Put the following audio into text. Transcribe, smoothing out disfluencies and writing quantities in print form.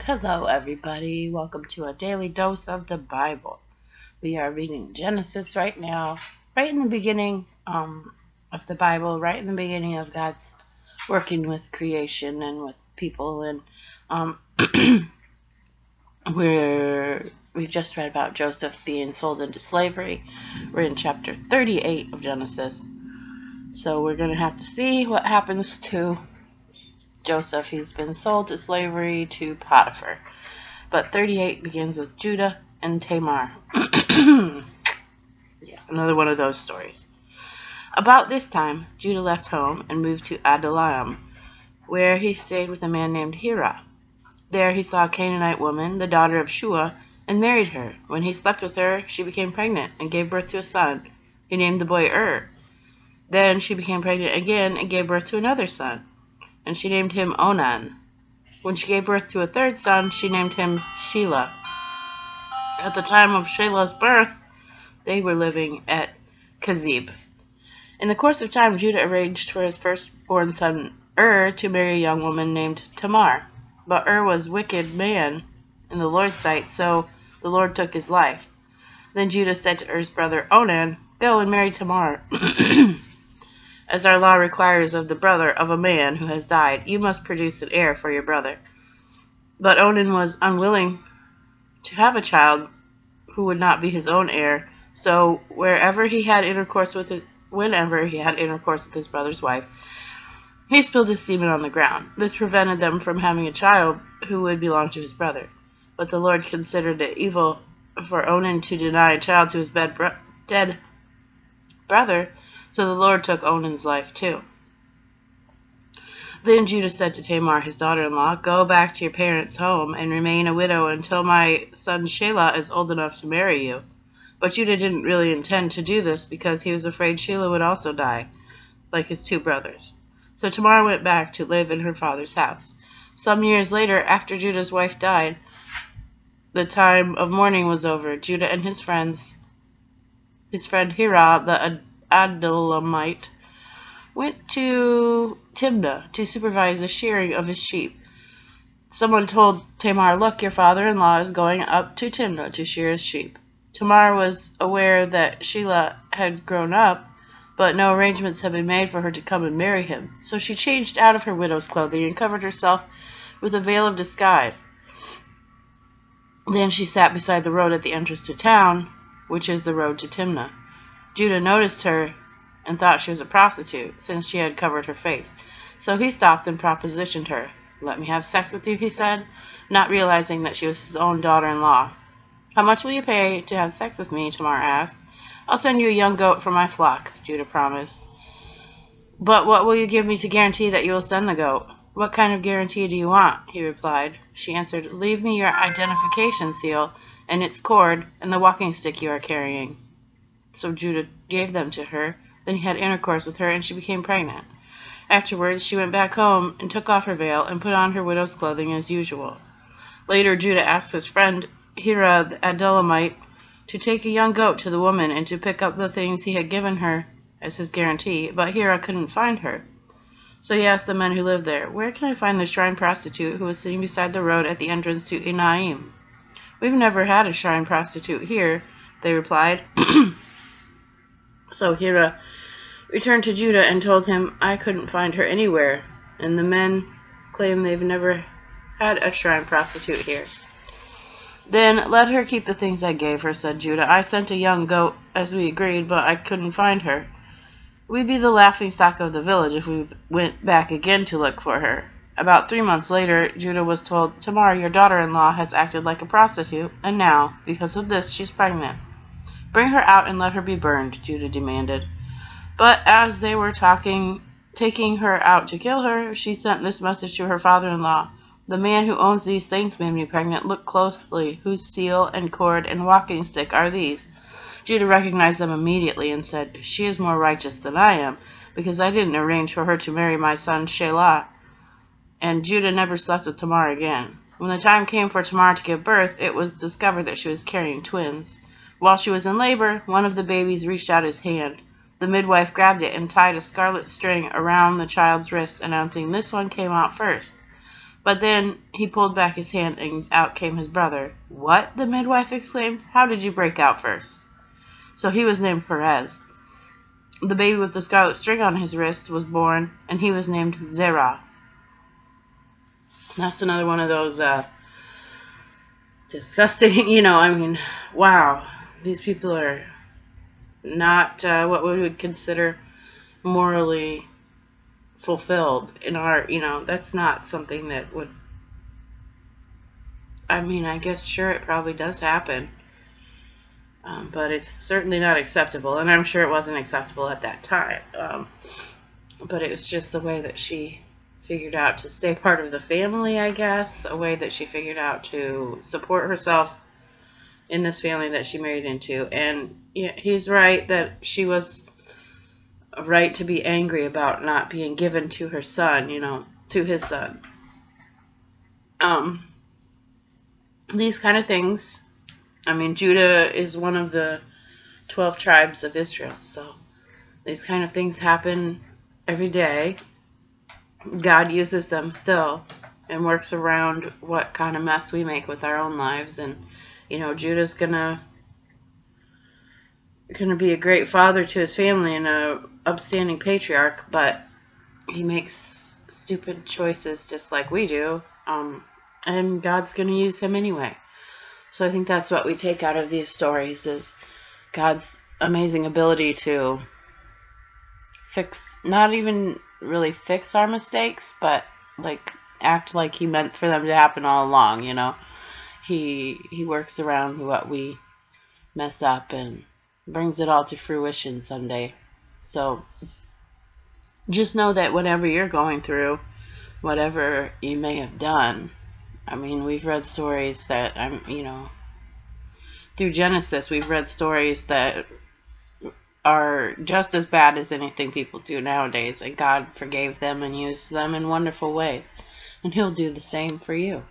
Hello, everybody. Welcome to a daily dose of the Bible. We are reading Genesis right now, right in the beginning of the Bible, right in the beginning of God's working with creation and with people. And we just read about Joseph being sold into slavery. We're in chapter 38 of Genesis. So we're going to have to see what happens to Joseph. He's been sold to slavery to Potiphar. But 38 begins with Judah and Tamar. Yeah, another one of those stories. About this time, Judah left home and moved to Adullam, where he stayed with a man named Hira. There he saw a Canaanite woman, the daughter of Shua, and married her. When he slept with her, she became pregnant and gave birth to a son. He named the boy Then she became pregnant again and gave birth to another son, and she named him Onan. When she gave birth to a third son, she named him Shelah. At the time of Shelah's birth, they were living at Kezib. In the course of time, Judah arranged for his firstborn son to marry a young woman named Tamar. But was a wicked man in the Lord's sight, so the Lord took his life. Then Judah said to brother Onan, "Go and marry Tamar. As our law requires of the brother of a man who has died, you must produce an heir for your brother." But Onan was unwilling to have a child who would not be his own heir, so whenever he had intercourse with his brother's wife, he spilled his semen on the ground. This prevented them from having a child who would belong to his brother. But the Lord considered it evil for Onan to deny a child to his dead brother, so the Lord took Onan's life too. Then Judah said to Tamar, his daughter-in-law, "Go back to your parents' home and remain a widow until my son Shelah is old enough to marry you." But Judah didn't really intend to do this because he was afraid Shelah would also die, like his two brothers. So Tamar went back to live in her father's house. Some years later, after Judah's wife died, the time of mourning was over. Judah and his friend Hira, the Adullamite, went to Timnah to supervise the shearing of his sheep. Someone told Tamar, "Look, your father-in-law is going up to Timnah to shear his sheep." Tamar was aware that Shelah had grown up, but no arrangements had been made for her to come and marry him. So she changed out of her widow's clothing and covered herself with a veil of disguise. Then she sat beside the road at the entrance to town, which is the road to Timnah. Judah noticed her and thought she was a prostitute, since she had covered her face. So he stopped and propositioned her. "Let me have sex with you," he said, not realizing that she was his own daughter-in-law. "How much will you pay to have sex with me?" Tamar asked. "I'll send you a young goat from my flock," Judah promised. "But what will you give me to guarantee that you will send the goat?" "What kind of guarantee do you want?" he replied. She answered, "Leave me your identification seal and its cord and the walking stick you are carrying." So Judah gave them to her. Then he had intercourse with her, and she became pregnant. Afterwards, she went back home and took off her veil and put on her widow's clothing as usual. Later, Judah asked his friend Hira the Adullamite to take a young goat to the woman and to pick up the things he had given her as his guarantee, but Hira couldn't find her. So he asked the men who lived there, "Where can I find the shrine prostitute who was sitting beside the road at the entrance to Enaim?" "We've never had a shrine prostitute here," they replied. So Hira returned to Judah and told him, "I couldn't find her anywhere, and the men claim they've never had a shrine prostitute here." "Then let her keep the things I gave her," said Judah. "I sent a young goat as we agreed, but I couldn't find her. We'd be the laughingstock of the village if we went back again to look for her." About 3 months later, Judah was told, "Tamar, your daughter-in-law, has acted like a prostitute, and now, because of this, she's pregnant." "Bring her out and let her be burned," Judah demanded. But as they were taking her out to kill her, she sent this message to her father-in-law. "The man who owns these things made me pregnant. Look closely. Whose seal and cord and walking stick are these?" Judah recognized them immediately and said, "She is more righteous than I am, because I didn't arrange for her to marry my son Shelah." And Judah never slept with Tamar again. When the time came for Tamar to give birth, it was discovered that she was carrying twins. While she was in labor, one of the babies reached out his hand. The midwife grabbed it and tied a scarlet string around the child's wrist, announcing, "This one came out first." But then he pulled back his hand, and out came his brother. "What?" the midwife exclaimed. "How did you break out first?" So he was named Perez. The baby with the scarlet string on his wrist was born, and he was named Zerah. That's another one of those disgusting, I mean, wow. These people are not what we would consider morally fulfilled in our, that's not something that would, I mean, I guess sure it probably does happen, but it's certainly not acceptable, and I'm sure it wasn't acceptable at that time, but it was just the way that she figured out to stay part of the family, I guess, a way that she figured out to support herself in this family that she married into. And yeah, he's right that she was right to be angry about not being given to her son, to his son. These kind of things, I mean, Judah is one of the 12 tribes of Israel, so these kind of things happen every day. God uses them still and works around what kind of mess we make with our own lives. And Judah's gonna be a great father to his family and a upstanding patriarch, but he makes stupid choices just like we do, and God's gonna use him anyway. So I think that's what we take out of these stories, is God's amazing ability to not even really fix our mistakes, but like act like he meant for them to happen all along. He works around what we mess up and brings it all to fruition someday. So just know that whatever you're going through, whatever you may have done, I mean, we've read stories that through Genesis, we've read stories that are just as bad as anything people do nowadays, and God forgave them and used them in wonderful ways, and he'll do the same for you.